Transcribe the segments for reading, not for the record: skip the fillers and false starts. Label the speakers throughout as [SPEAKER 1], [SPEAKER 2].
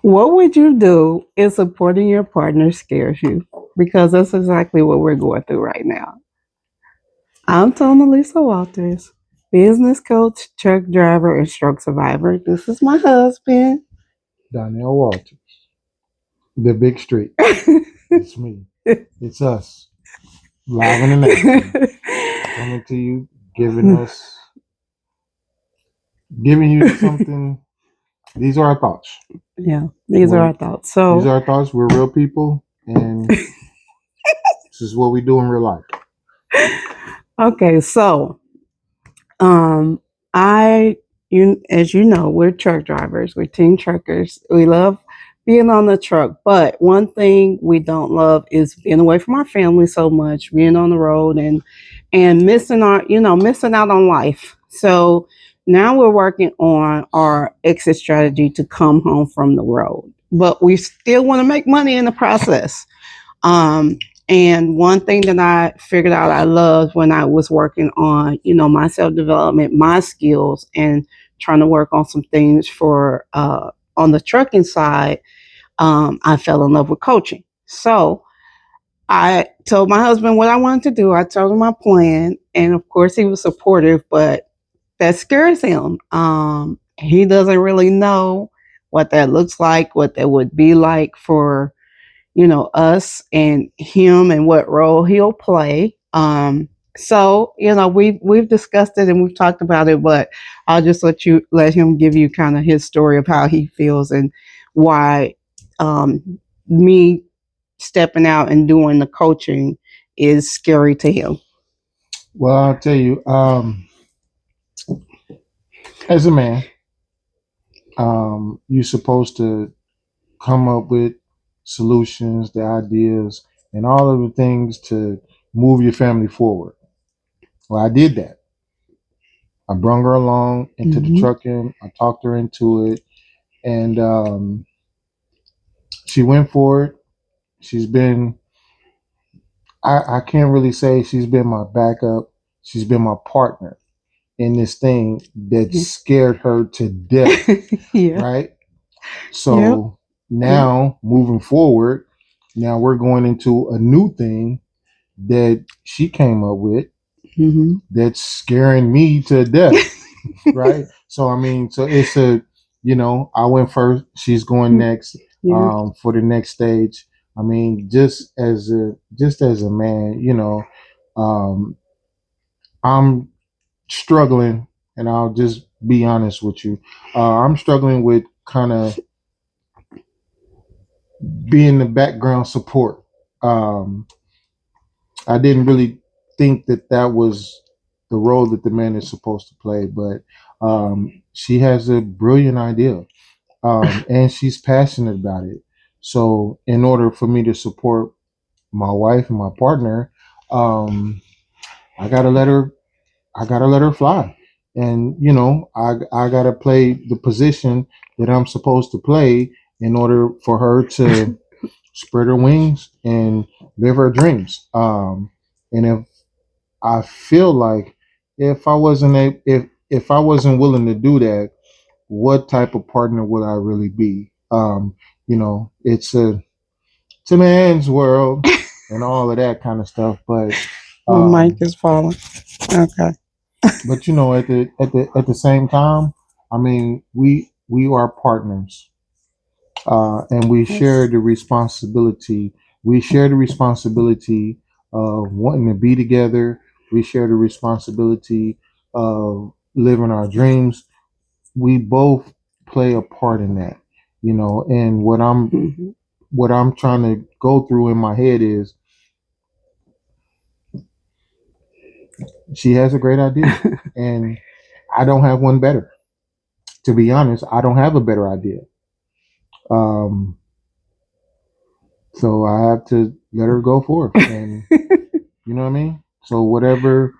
[SPEAKER 1] What would you do if supporting your partner scares you? Because that's exactly what we're going through right now. I'm Tona Lisa Walters, business coach, truck driver, and stroke survivor. This is my husband.
[SPEAKER 2] Donnell Walter, the big street. It's me. It's us. Live and in action. Coming to you, giving you something. These are our thoughts.
[SPEAKER 1] Yeah, these are
[SPEAKER 2] We're,
[SPEAKER 1] our thoughts.
[SPEAKER 2] these
[SPEAKER 1] So,
[SPEAKER 2] are our thoughts. We're real people, and this is what we do in real life.
[SPEAKER 1] okay, so Um, I, as you know, we're truck drivers. We're team truckers. We love being on the truck, but one thing we don't love is being away from our family so much, being on the road and missing out on life. So now we're working on our exit strategy to come home from the road, but we still want to make money in the process. Um, and one thing that I figured out I loved when I was working on, my self development, my skills, and trying to work on some things for on the trucking side, I fell in love with coaching. So I told my husband what I wanted to do. I told him my plan, and of course he was supportive, but that scares him. He doesn't really know what that looks like, what that would be like for us and him and what role he'll play. So we've discussed it and we've talked about it, but I'll just let him give you kind of his story of how he feels and why me stepping out and doing the coaching is scary to him.
[SPEAKER 2] Well, I'll tell you, as a man, you're supposed to come up with solutions, the ideas, and all of the things to move your family forward. Well, I did that. I brung her along into the
[SPEAKER 1] Mm-hmm.
[SPEAKER 2] trucking. I talked her into it, and she went for it. She's been, I can't really say she's been my backup. She's been my partner in this thing that scared her to death,
[SPEAKER 1] Yeah.
[SPEAKER 2] right?
[SPEAKER 1] Yep.
[SPEAKER 2] So now moving forward, now we're going into a new thing that she came up with
[SPEAKER 1] Mm-hmm.
[SPEAKER 2] that's scaring me to death, right? So I mean, so it's I went first, she's going next,
[SPEAKER 1] Yeah.
[SPEAKER 2] for the next stage. I mean, just as a man, um, I'm struggling, and I'll just be honest with you. I'm struggling with kind of being the background support. Um, I didn't really think that that was the role that the man is supposed to play, but she has a brilliant idea, and she's passionate about it. So, in order for me to support my wife and my partner, um, I gotta let her. I gotta let her fly, and I gotta play the position that I'm supposed to play in order for her to spread her wings and live her dreams. And if I feel like if I wasn't willing to do that, what type of partner would I really be? It's a man's world and all of that kind of stuff.
[SPEAKER 1] My mic
[SPEAKER 2] Um,
[SPEAKER 1] is falling. Okay.
[SPEAKER 2] but at the same time, I mean, we are partners, and we share
[SPEAKER 1] Yes.
[SPEAKER 2] the responsibility. We share the responsibility of wanting to be together. We share the responsibility of living our dreams. We both play a part in that, And
[SPEAKER 1] Mm-hmm.
[SPEAKER 2] what I'm trying to go through in my head is she has a great idea, and I don't have one better. To be honest, I don't have a better idea. Um, so I have to let her go forth, and you know what I mean? So whatever,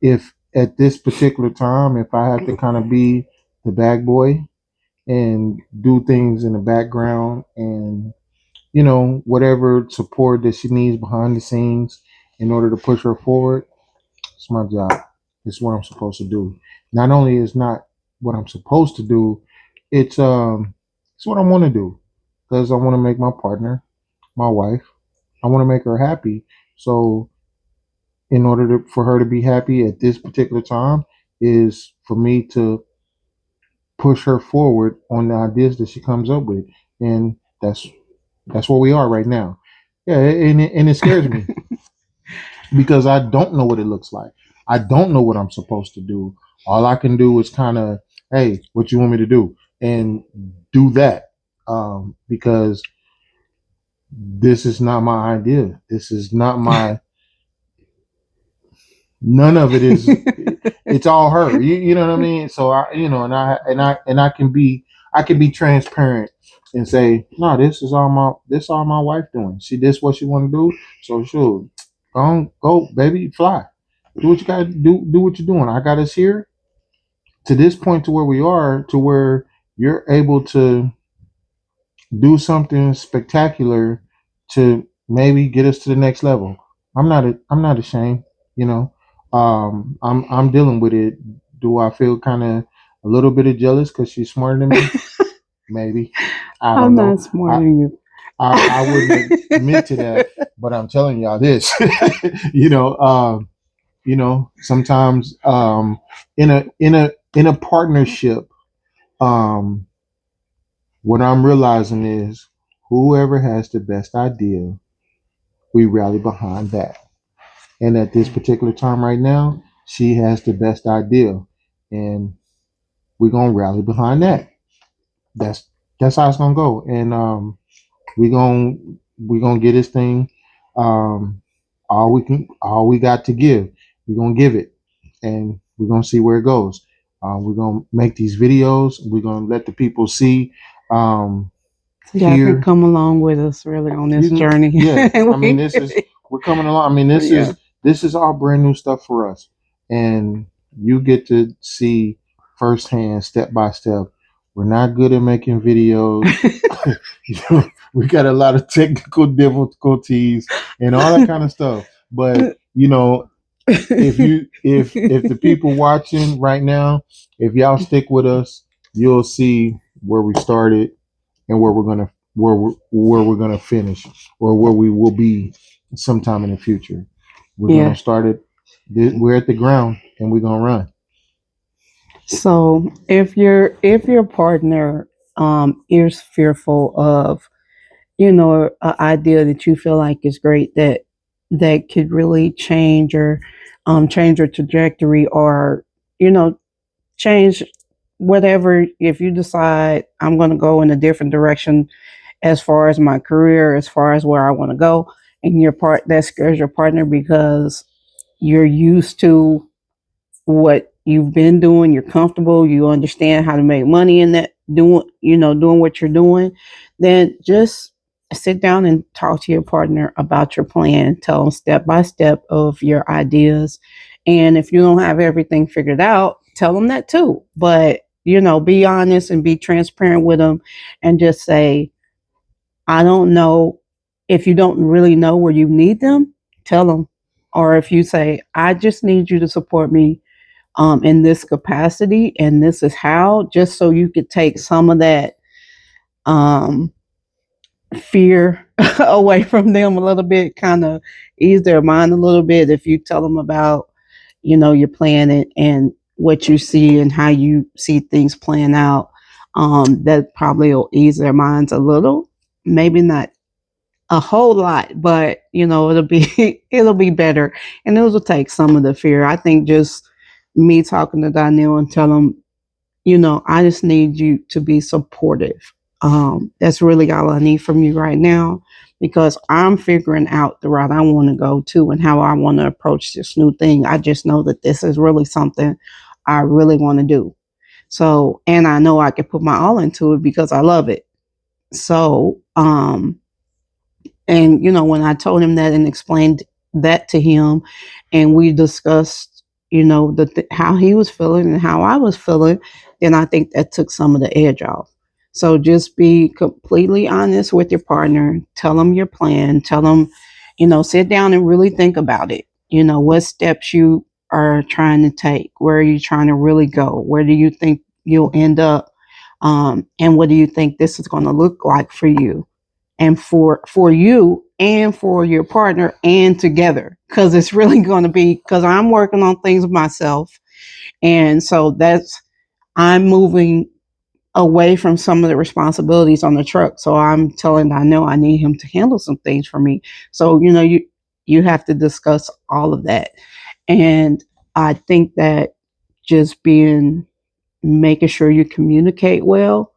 [SPEAKER 2] if at this particular time, if I have to kind of be the bag boy and do things in the background and whatever support that she needs behind the scenes in order to push her forward, it's my job. It's what I'm supposed to do. Not only is not what I'm supposed to do, it's It's what I want to do because I want to make my partner, my wife, I want to make her happy. So, in order for her to be happy at this particular time, is for me to push her forward on the ideas that she comes up with, and that's where we are right now. Yeah, and it scares me because I don't know what it looks like. I don't know what I'm supposed to do. All I can do is kind of, hey, what you want me to do, and do that, because this is not my idea. This is not my. None of it is. It's all her. You know what I mean? So I can be transparent and say, no, this all my wife doing. She this what she want to do. So sure, go on, go baby, fly. Do what you gotta do. Do what you're doing. I got us here to this point to where we are to where you're able to do something spectacular to maybe get us to the next level. I'm not ashamed, you know. I'm dealing with it. Do I feel kind of a little bit of jealous because she's smarter than me? Maybe. I
[SPEAKER 1] I'm
[SPEAKER 2] don't
[SPEAKER 1] not
[SPEAKER 2] know.
[SPEAKER 1] smarter
[SPEAKER 2] I,
[SPEAKER 1] than you.
[SPEAKER 2] I wouldn't admit to that, but I'm telling y'all this. you know, um, sometimes in a partnership, um, what I'm realizing is whoever has the best idea, we rally behind that. And at this particular time right now, she has the best idea, and we're gonna rally behind that. That's that's how it's gonna go, and we gonna we gonna get this thing. Um, all we got to give, we're gonna give it, and we're gonna see where it goes. We're gonna make these videos. We're gonna let the people see, um,
[SPEAKER 1] Y'all can
[SPEAKER 2] hear.
[SPEAKER 1] come along with us really on
[SPEAKER 2] You
[SPEAKER 1] this
[SPEAKER 2] can,
[SPEAKER 1] journey.
[SPEAKER 2] yeah. I mean,
[SPEAKER 1] We really,
[SPEAKER 2] we're coming along. I mean,
[SPEAKER 1] yeah.
[SPEAKER 2] this is all brand new stuff for us, and you get to see firsthand, step by step. We're not good at making videos. We got a lot of technical difficulties and all that kind of stuff. But if the people watching right now, if y'all stick with us, you'll see where we started and where we're gonna finish or where we will be sometime in the future. We're gonna
[SPEAKER 1] Yeah.
[SPEAKER 2] start it. We're at the ground and we're gonna run.
[SPEAKER 1] So if your partner is fearful of, an idea that you feel like is great, that could really change your trajectory, or you know change whatever. If you decide I'm going to go in a different direction as far as my career, as far as where I want to go, and your part that scares your partner because you're used to what you've been doing, you're comfortable, you understand how to make money in that, doing what you're doing, then just sit down and talk to your partner about your plan. Tell them step by step of your ideas. And if you don't have everything figured out, tell them that too. But, be honest and be transparent with them and just say, I don't know. If you don't really know where you need them, tell them. Or if you say, I just need you to support me in this capacity, and this is how, just so you could take some of that um, fear away from them a little bit, kind of ease their mind a little bit. If you tell them about, your plan, and what you see and how you see things playing out, that probably will ease their minds a little. Maybe not a whole lot, but it'll be it'll be better, and it will take some of the fear. I think just me talking to Daniel and tell him, I just need you to be supportive. That's really all I need from you right now, because I'm figuring out the route I want to go to and how I want to approach this new thing. I just know that this is really something I really want to do. So, and I know I can put my all into it because I love it. So, and when I told him that and explained that to him, and we discussed, how he was feeling and how I was feeling, then I think that took some of the edge off. So just be completely honest with your partner. Tell them your plan. Tell them, sit down and really think about it. What steps you are trying to take. Where are you trying to really go? Where do you think you'll end up? And what do you think this is going to look like for you and for you and for your partner and together? Because it's really going to be, because I'm working on things myself, and so that's, I'm moving away from some of the responsibilities on the truck. So I'm telling, I know I need him to handle some things for me. So you have to discuss all of that. And I think that just being, making sure you communicate well,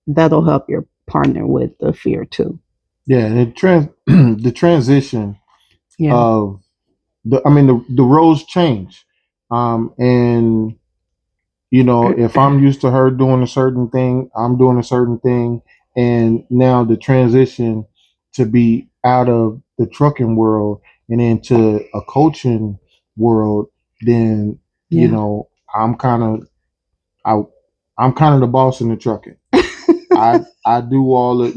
[SPEAKER 1] that'll help your partner with the fear too.
[SPEAKER 2] Yeah, the transition
[SPEAKER 1] Yeah.
[SPEAKER 2] of the roles change, and if I'm used to her doing a certain thing, I'm doing a certain thing, and now the transition to be out of the trucking world and into a coaching world, then
[SPEAKER 1] Yeah.
[SPEAKER 2] I'm kind of I I'm kind of the boss in the trucking. I do all the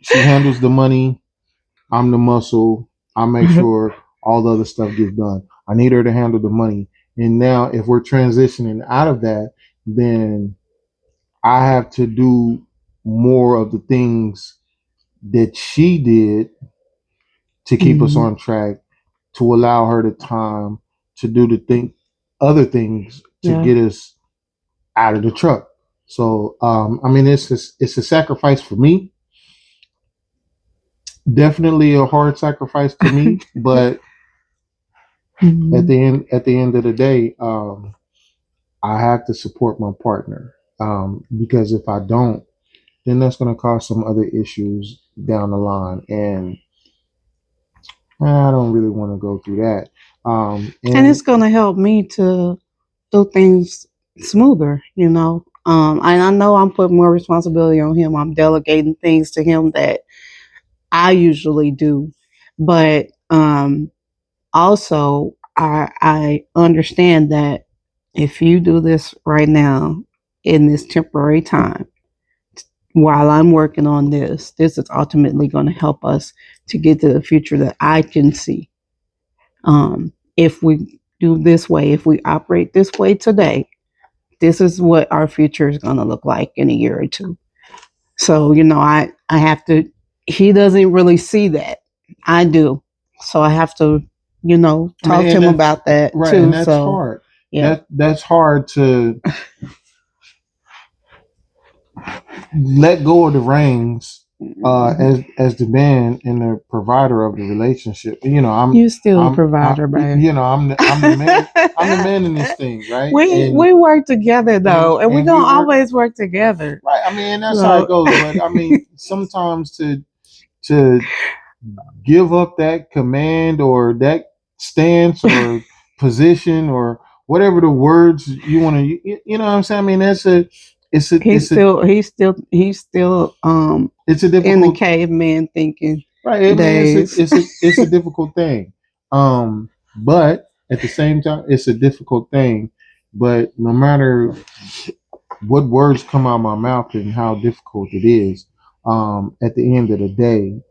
[SPEAKER 2] she handles the money, I'm the muscle. I make sure all the other stuff gets done. I need her to handle the money. And now, if we're transitioning out of that, then I have to do more of the things that she did to keep us
[SPEAKER 1] Mhm.
[SPEAKER 2] on track, to allow her the time to do other things to
[SPEAKER 1] Yeah.
[SPEAKER 2] get us out of the truck. So, it's a sacrifice for me. Definitely a hard sacrifice to me, but
[SPEAKER 1] Mhm.
[SPEAKER 2] at the end of the day, I have to support my partner, because if I don't, then that's going to cause some other issues down the line, and I don't really want to go through that.
[SPEAKER 1] And it's
[SPEAKER 2] And
[SPEAKER 1] going to help me to do things smoother, And I know I'm putting more responsibility on him. I'm delegating things to him that I usually do. But also, I understand that if you do this right now in this temporary time, while I'm working on this is ultimately going to help us to get to the future that I can see. If we do this way, if we operate this way today, this is what our future is going to look like in a year or two. So, I have to, he doesn't really see that. I do. So I have to, talk to
[SPEAKER 2] and
[SPEAKER 1] him
[SPEAKER 2] that's
[SPEAKER 1] about that
[SPEAKER 2] right, and
[SPEAKER 1] too.
[SPEAKER 2] that's
[SPEAKER 1] So,
[SPEAKER 2] hard.
[SPEAKER 1] yeah.
[SPEAKER 2] That's hard to let go of the reins, as the man and the provider of the relationship.
[SPEAKER 1] You still the
[SPEAKER 2] I
[SPEAKER 1] provider, babe.
[SPEAKER 2] I'm the man. I'm the man in this thing, right?
[SPEAKER 1] We work together though, and we're
[SPEAKER 2] And we
[SPEAKER 1] gonna
[SPEAKER 2] work
[SPEAKER 1] always work together.
[SPEAKER 2] right. That's how it
[SPEAKER 1] So
[SPEAKER 2] goes. But sometimes to give up that command or that stance or position or whatever the words you want to, you know what I'm saying? That's a it's a
[SPEAKER 1] he's
[SPEAKER 2] it's a
[SPEAKER 1] still
[SPEAKER 2] it's a
[SPEAKER 1] in the
[SPEAKER 2] difficult
[SPEAKER 1] caveman thinking
[SPEAKER 2] right.
[SPEAKER 1] days.
[SPEAKER 2] It's a difficult thing. But at the same time, it's a difficult thing. But no matter what words come out of my mouth and how difficult it is, at the end of the day,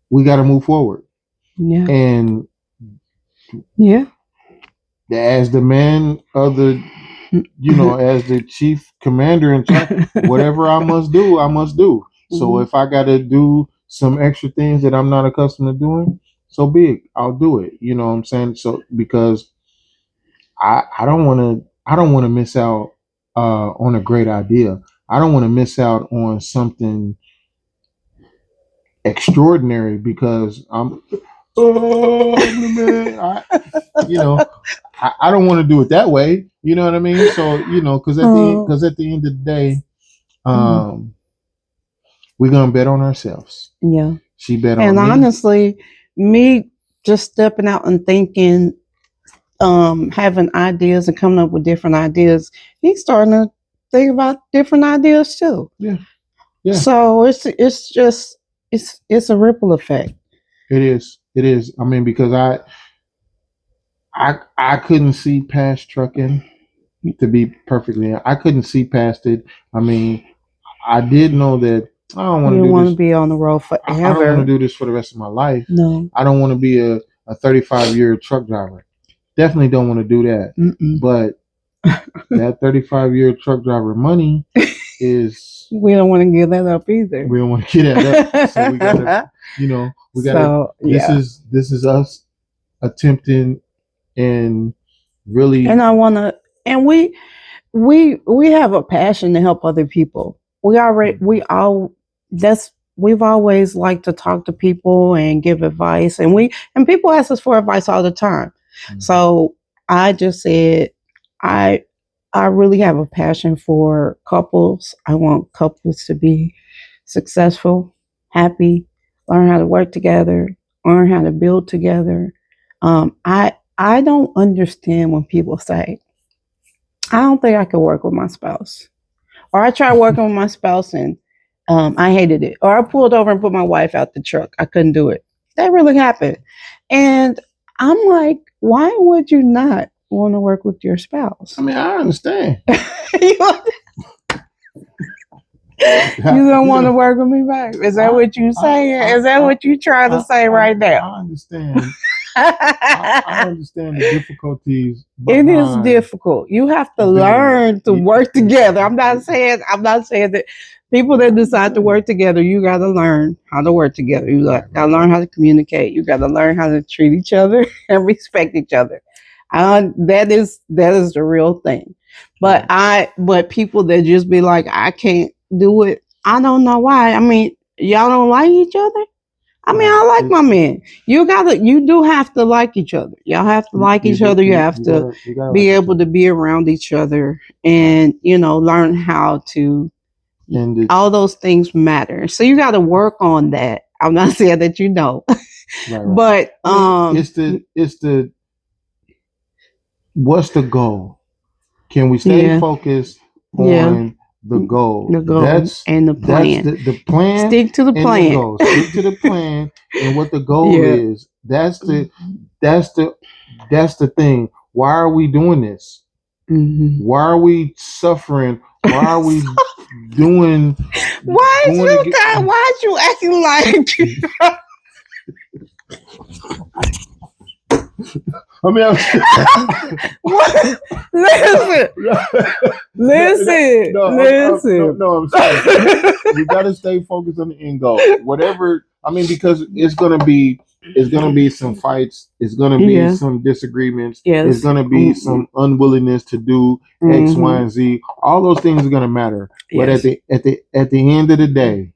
[SPEAKER 2] we got to move forward.
[SPEAKER 1] Yeah.
[SPEAKER 2] And
[SPEAKER 1] Yeah.
[SPEAKER 2] as the man of the, as the chief commander in charge, whatever I must do, I must do. So
[SPEAKER 1] Mhm.
[SPEAKER 2] if I got to do some extra things that I'm not accustomed to doing, so be it. I'll do it. You know what I'm saying? So because I don't want to miss out on a great idea. I don't want to miss out on something extraordinary because I'm the man. You know, I don't want to do it that way. You know what I mean? So
[SPEAKER 1] Oh.
[SPEAKER 2] because at the end of the day,
[SPEAKER 1] Mhm.
[SPEAKER 2] um, we're gonna bet on ourselves.
[SPEAKER 1] Yeah.
[SPEAKER 2] She bet
[SPEAKER 1] And
[SPEAKER 2] on me.
[SPEAKER 1] honestly, me just stepping out and thinking, having ideas and coming up with different ideas, he's starting to think about different ideas too.
[SPEAKER 2] Yeah, yeah,
[SPEAKER 1] So it's just it's a ripple effect.
[SPEAKER 2] it is. It is. Because I couldn't see past trucking. To be perfectly honest, I couldn't see past it. I mean, I did know that I don't want
[SPEAKER 1] You
[SPEAKER 2] to
[SPEAKER 1] don't
[SPEAKER 2] do
[SPEAKER 1] want to
[SPEAKER 2] this.
[SPEAKER 1] be on the road
[SPEAKER 2] I don't want to
[SPEAKER 1] forever.
[SPEAKER 2] do this for the rest of my life.
[SPEAKER 1] No.
[SPEAKER 2] I don't want to be a 35-year truck driver. Definitely don't want to do that.
[SPEAKER 1] Mm-mm.
[SPEAKER 2] But that 35-year truck driver money is
[SPEAKER 1] We don't want to give that up either.
[SPEAKER 2] we don't want to get that up. So we gotta, we gotta.
[SPEAKER 1] So
[SPEAKER 2] This
[SPEAKER 1] yeah,
[SPEAKER 2] is us attempting and really.
[SPEAKER 1] and I want to, and we have a passion to help other people. We've always liked to talk to people and give advice, and people ask us for advice all the time.
[SPEAKER 2] Mhm.
[SPEAKER 1] So I just said I I really have a passion for couples. I want couples to be successful, happy, learn how to work together, learn how to build together. I don't understand when people say, I don't think I could work with my spouse. Or I tried working with my spouse and I hated it. Or I pulled over and put my wife out the truck. I couldn't do it. That really happened. And I'm like, why would you not want to work with your spouse?
[SPEAKER 2] I mean, I understand.
[SPEAKER 1] you don't want to work with me, babe. Is that what you saying? Is that what you trying to say right now?
[SPEAKER 2] I understand. I understand the difficulties.
[SPEAKER 1] It is difficult. You have to learn to work together. I'm not saying that people that decide to work together, you got to learn how to work together. You got to learn how to communicate. You got to learn how to treat each other and respect each other. That is the real thing. But people that just be like, I can't do it. I don't know why. I mean, y'all don't like each other. I mean, I like my man. You do have to like each other. Y'all have to like each other. You have to be able to be around each other and, learn how to, all those things matter. So you got to work on that. I'm not saying that but
[SPEAKER 2] it's the what's the goal? Can we stay focused on the goal?
[SPEAKER 1] The goal and the plan.
[SPEAKER 2] That's the plan.
[SPEAKER 1] Stick to the plan.
[SPEAKER 2] The goal. Stick to the plan and what the goal is. That's the thing. Why are we doing this?
[SPEAKER 1] Mm-hmm.
[SPEAKER 2] Why are we suffering? Why are we doing?
[SPEAKER 1] Why is you acting like?
[SPEAKER 2] I mean,
[SPEAKER 1] listen.
[SPEAKER 2] No, I'm saying we got to stay focused on the end goal. Whatever. I mean, because it's gonna be some fights. It's gonna be some disagreements.
[SPEAKER 1] Yes.
[SPEAKER 2] It's gonna be some unwillingness to do X, Y, and Z. All those things are gonna matter. But at the end of the day,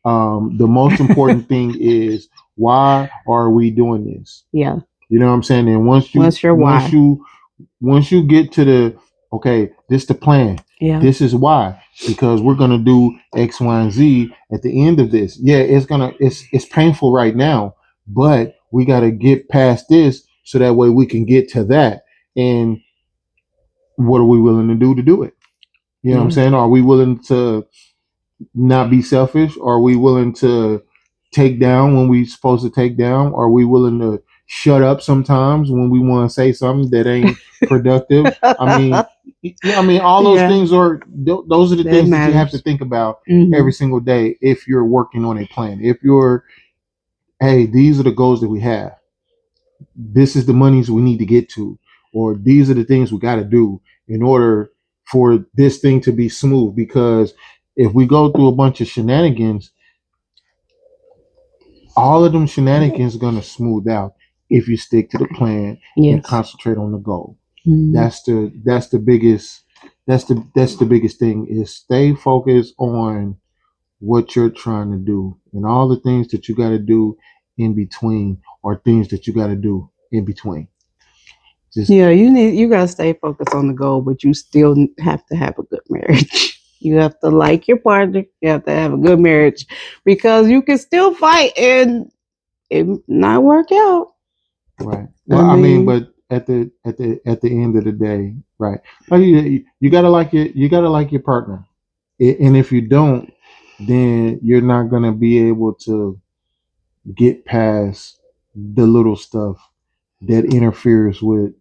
[SPEAKER 2] the most important thing is, why are we doing this?
[SPEAKER 1] Yeah.
[SPEAKER 2] You know what I'm saying? And once you get to the, okay, this the plan.
[SPEAKER 1] Yeah.
[SPEAKER 2] This is why, because we're gonna do X, Y, and Z at the end of this. Yeah, it's painful right now, but we gotta get past this so that way we can get to that. And what are we willing to do it? You know what I'm saying? Are we willing to not be selfish? Are we willing to take down when we supposed to take down? Are we willing to shut up sometimes when we want to say something that ain't productive? I mean, all those things are those are the things that you have to think about every single day if you're working on a plan. If you're, hey, these are the goals that we have. This is the monies we need to get to, or these are the things we got to do in order for this thing to be smooth. Because if we go through a bunch of shenanigans, all of them shenanigans are going to smooth out if you stick to the plan and concentrate on the goal. That's the biggest thing, is stay focused on what you're trying to do, and all the things that you got to do in between are things that you got to do in between.
[SPEAKER 1] You gotta stay focused on the goal, but you still have to have a good marriage. You have to like your partner. You have to have a good marriage, because you can still fight and it not work out.
[SPEAKER 2] Right. Well, I mean, but at the end of the day, right? You gotta like your partner, and if you don't, then you're not gonna be able to get past the little stuff that interferes with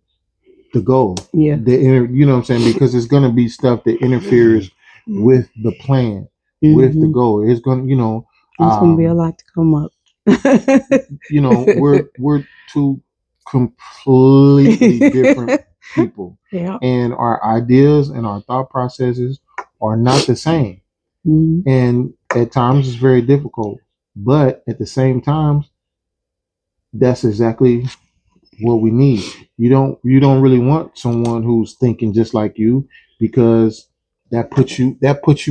[SPEAKER 2] the goal.
[SPEAKER 1] Yeah.
[SPEAKER 2] You know what I'm saying? Because it's gonna be stuff that interferes with the plan, with the goal. It's gonna,
[SPEAKER 1] it's gonna be a lot to come up.
[SPEAKER 2] We're two completely different people.
[SPEAKER 1] Yeah.
[SPEAKER 2] And our ideas and our thought processes are not the same.
[SPEAKER 1] Mhm.
[SPEAKER 2] And at times it's very difficult. But at the same time, that's exactly what we need. You don't really want someone who's thinking just like you, because that puts you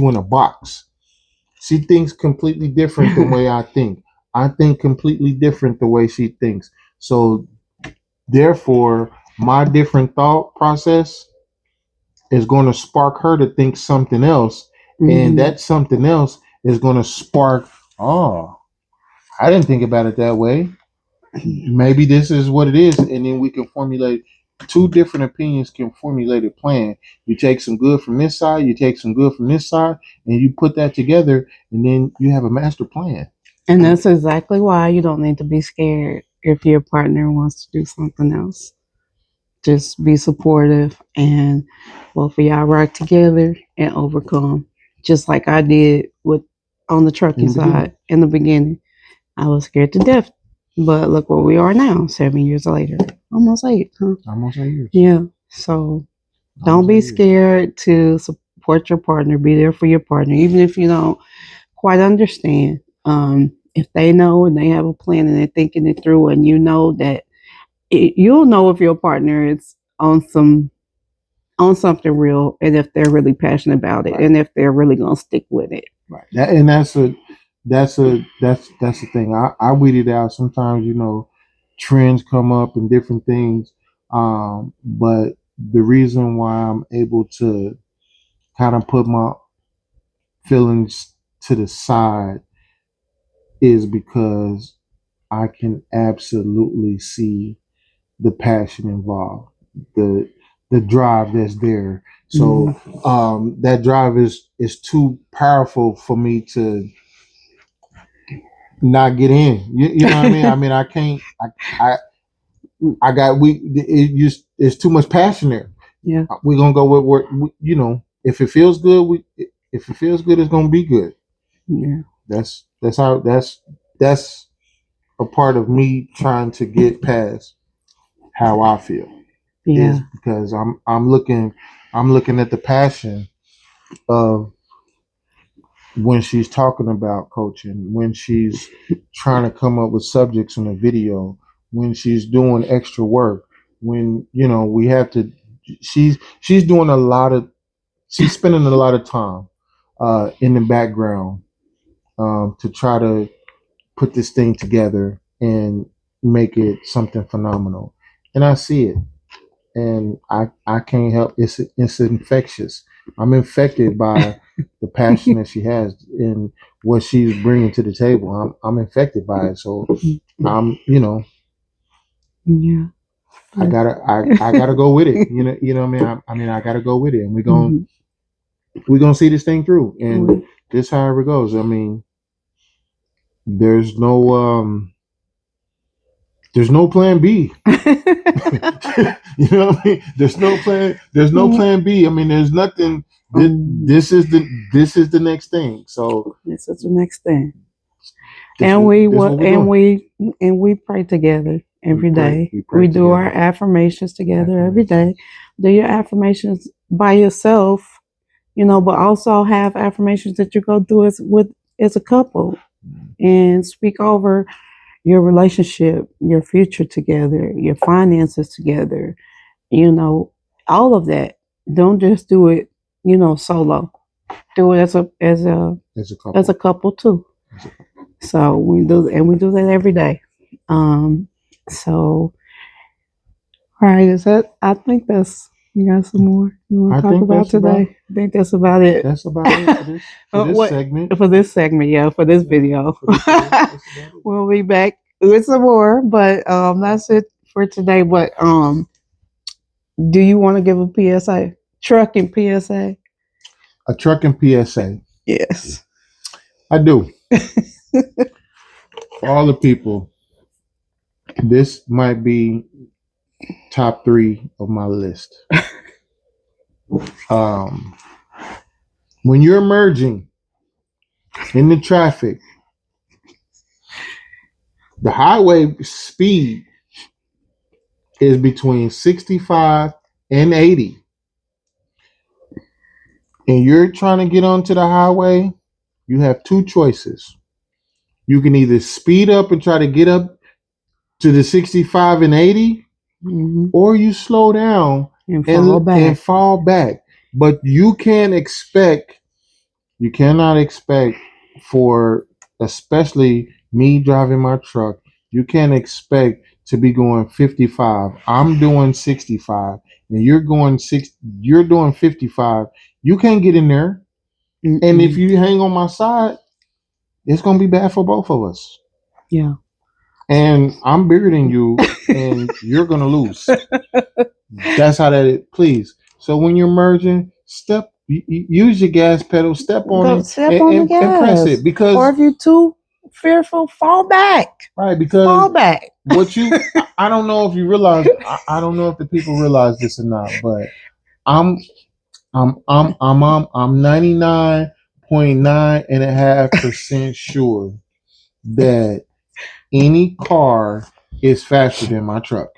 [SPEAKER 2] in a box. She thinks completely different the way I think. I think completely different the way she thinks. So therefore, my different thought process is going to spark her to think something else, and
[SPEAKER 1] Mhm.
[SPEAKER 2] that something else is going to spark. Oh, I didn't think about it that way. Maybe this is what it is, and then we can formulate two different opinions, can formulate a plan. You take some good from this side, you take some good from this side, and you put that together, and then you have a master plan.
[SPEAKER 1] And that's exactly why you don't need to be scared if your partner wants to do something else. Just be supportive and both of y'all work together and overcome. Just like I did with on the
[SPEAKER 2] In
[SPEAKER 1] trucking
[SPEAKER 2] the beginning,
[SPEAKER 1] side in the beginning. I was scared to death. But look where we are now, 7 years later. Almost eight, huh?
[SPEAKER 2] almost 8 years.
[SPEAKER 1] Yeah. So don't
[SPEAKER 2] Almost
[SPEAKER 1] be
[SPEAKER 2] 8 years.
[SPEAKER 1] scared to support your partner. Be there for your partner, even if you don't quite understand. If they know and they have a plan and they're thinking it through, and you know that you'll know if your partner is on something real, and if they're really passionate about it,
[SPEAKER 2] Right.
[SPEAKER 1] and if they're really gonna stick with it.
[SPEAKER 2] Right. That's the thing. I weed it out. Sometimes, trends come up and different things. But the reason why I'm able to kind of put my feelings to the side is because I can absolutely see the passion involved, the the drive that's there. So that drive is too powerful for me to not get in. You know what I mean? I mean, I can't. I I got it's too much passion there.
[SPEAKER 1] Yeah.
[SPEAKER 2] We're gonna go with what if it feels good. If it feels good, it's gonna be good.
[SPEAKER 1] Yeah.
[SPEAKER 2] That's a part of me trying to get past how I feel, is
[SPEAKER 1] Yeah.
[SPEAKER 2] because I'm looking at the passion of when she's talking about coaching, when she's trying to come up with subjects in a video, when she's doing extra work, when we have to. She's doing a lot of. She's spending a lot of time in the background to try to put this thing together and make it something phenomenal. And I see it, and I can't help. It's infectious. I'm infected by the passion that she has and what she's bringing to the table. I'm infected by it. So I'm
[SPEAKER 1] Yeah.
[SPEAKER 2] I gotta go with it. What I mean. I gotta go with it, and we're gonna see this thing through. And this however it goes. I mean, there's no plan B. You know what I mean? There's no plan. There's no plan B. I mean, there's nothing. This is the next thing. So
[SPEAKER 1] This is the next thing.
[SPEAKER 2] this
[SPEAKER 1] And
[SPEAKER 2] what
[SPEAKER 1] we
[SPEAKER 2] this
[SPEAKER 1] what
[SPEAKER 2] what we're
[SPEAKER 1] and
[SPEAKER 2] doing.
[SPEAKER 1] we pray together every day.
[SPEAKER 2] We pray
[SPEAKER 1] We do our
[SPEAKER 2] together.
[SPEAKER 1] affirmations together every day. Do your affirmations by yourself, but also have affirmations that you go through as a couple, and speak over your relationship, your future together, your finances together, you know, all of that. Don't just do it, solo. Do it
[SPEAKER 2] As a
[SPEAKER 1] as
[SPEAKER 2] couple.
[SPEAKER 1] a couple too. So we do that every day. So all right, is that I think that's you got some more you want
[SPEAKER 2] I
[SPEAKER 1] to talk
[SPEAKER 2] think
[SPEAKER 1] about
[SPEAKER 2] that's about
[SPEAKER 1] today? I think that's about it.
[SPEAKER 2] that's about it for this
[SPEAKER 1] What
[SPEAKER 2] segment.
[SPEAKER 1] for this segment, yeah, for this video.
[SPEAKER 2] That's about it.
[SPEAKER 1] We'll be back with some more, but that's it for today. But do you want to give a PSA? Trucking PSA?
[SPEAKER 2] A trucking PSA.
[SPEAKER 1] Yes.
[SPEAKER 2] I do. For all the people, this might be top 3 of my list. Um, when you're merging in the traffic, the highway speed is between 65 and 80, and you're trying to get onto the highway, you have two choices. You can either speed up and try to get up to the 65 and 80, or you slow down and fall back. But you cannot expect for, especially me driving my truck, you can't expect to be going 55. I'm doing 65, and you're doing 55. You can't get in there. And if you hang on my side, it's gonna be bad for both of us.
[SPEAKER 1] Yeah.
[SPEAKER 2] And I'm bigger than you, and you're gonna lose. That's how that is. Please. So when you're merging, use your gas pedal, step on it, and press it. Because,
[SPEAKER 1] or if you're too fearful, fall back.
[SPEAKER 2] Right, because
[SPEAKER 1] fall back.
[SPEAKER 2] I don't know if you realize. I don't know if the people realize this or not, but I'm 99.9% sure that any car is faster than my truck.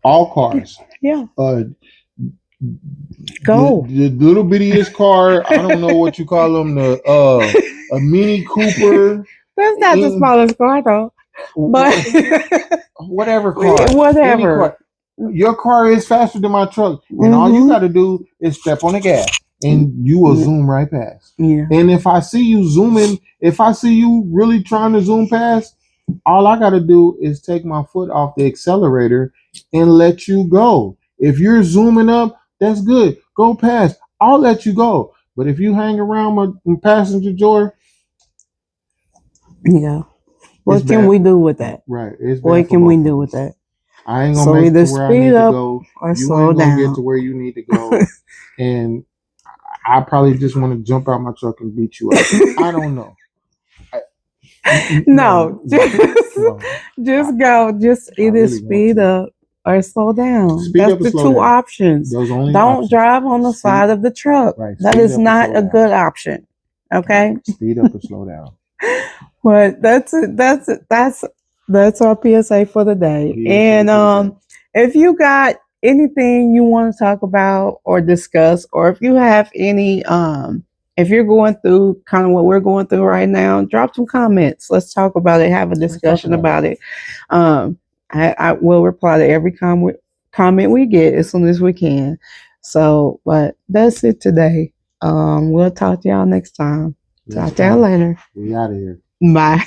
[SPEAKER 2] All cars.
[SPEAKER 1] Yeah.
[SPEAKER 2] Go. The little bittiest car, I don't know what you call them, a Mini Cooper.
[SPEAKER 1] That's not the smallest car though. But
[SPEAKER 2] whatever car.
[SPEAKER 1] Whatever.
[SPEAKER 2] Car. Your car is faster than my truck. And all you gotta do is step on the gas, and you will zoom right past.
[SPEAKER 1] Yeah.
[SPEAKER 2] And if I see you zooming, if I see you really trying to zoom past, all I gotta do is take my foot off the accelerator and let you go. If you're zooming up, that's good. Go past. I'll let you go. But if you hang around my passenger door,
[SPEAKER 1] yeah. What can we do with that?
[SPEAKER 2] Right.
[SPEAKER 1] What can we do with that?
[SPEAKER 2] I ain't gonna make it to where I need to go.
[SPEAKER 1] Or
[SPEAKER 2] you ain't gonna get to where you need to go. And I probably just want to jump out my truck and beat you up. I don't know.
[SPEAKER 1] No. Just go. Just either really speed up or slow down. That's the two options. Don't drive on the side of the truck. Right. That is not a good option. Okay.
[SPEAKER 2] Speed up or slow down.
[SPEAKER 1] But that's it. That's our PSA for the day. And if you got anything you want to talk about or discuss, or if you have any if you're going through kind of what we're going through right now, drop some comments. Let's talk about it, have a discussion about it. I will reply to every comment we get as soon as we can. So, but that's it today. We'll talk to y'all next time. Talk to y'all later.
[SPEAKER 2] We out of here.
[SPEAKER 1] Bye.